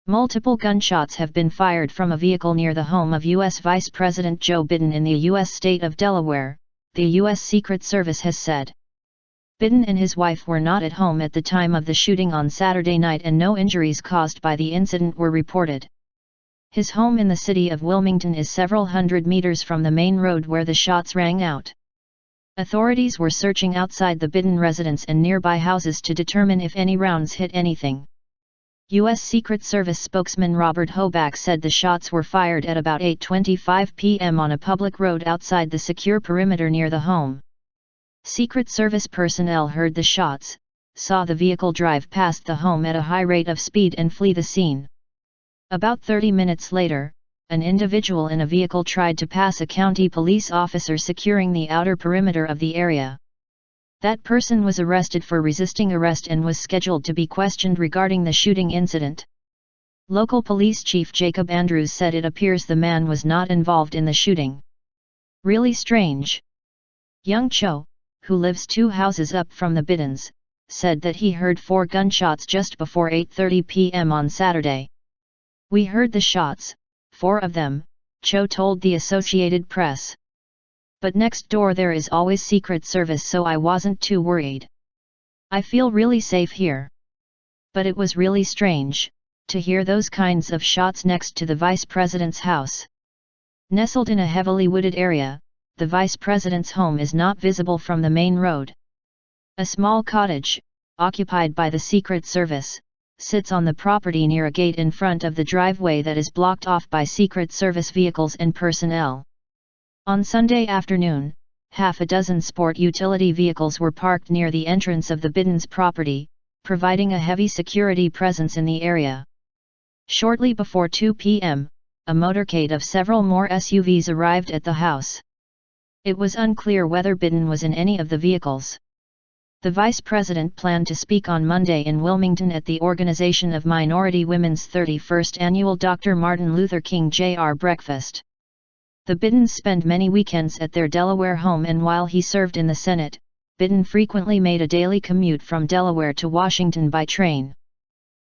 Multiple gunshots have been fired from a vehicle near the home of U.S. Vice President Joe Biden in the U.S. state of Delaware, the U.S. Secret Service has said. Biden and his wife were not at home at the time of the shooting on Saturday night and no injuries caused by the incident were reported. His home in the city of Wilmington is several hundred meters from the main road where the shots rang out. Authorities were searching outside the Biden residence and nearby houses to determine if any rounds hit anything. U.S. Secret Service spokesman Robert Hoback said the shots were fired at about 8:25 p.m. on a public road outside the secure perimeter near the home. Secret Service personnel heard the shots, saw the vehicle drive past the home at a high rate of speed and flee the scene. About 30 minutes later, an individual in a vehicle tried to pass a county police officer securing the outer perimeter of the area. That person was arrested for resisting arrest and was scheduled to be questioned regarding the shooting incident. Local police chief Jacob Andrews said it appears the man was not involved in the shooting. Really strange. Young Cho, who lives 2 houses up from the Bidens, said that he heard 4 gunshots just before 8:30 p.m. on Saturday. "We heard the shots, 4 of them," Cho told the Associated Press. "But next door there is always Secret Service, so I wasn't too worried. I feel really safe here. But it was really strange to hear those kinds of shots next to the Vice President's house." Nestled in a heavily wooded area, the Vice President's home is not visible from the main road. A small cottage, occupied by the Secret Service, sits on the property near a gate in front of the driveway that is blocked off by Secret Service vehicles and personnel. On Sunday afternoon, half a dozen sport utility vehicles were parked near the entrance of the Biden's property, providing a heavy security presence in the area. Shortly before 2 p.m., a motorcade of several more SUVs arrived at the house. It was unclear whether Biden was in any of the vehicles. The vice president planned to speak on Monday in Wilmington at the Organization of Minority Women's 31st Annual Dr. Martin Luther King Jr. Breakfast. The Bidens spend many weekends at their Delaware home, and while he served in the Senate, Biden frequently made a daily commute from Delaware to Washington by train.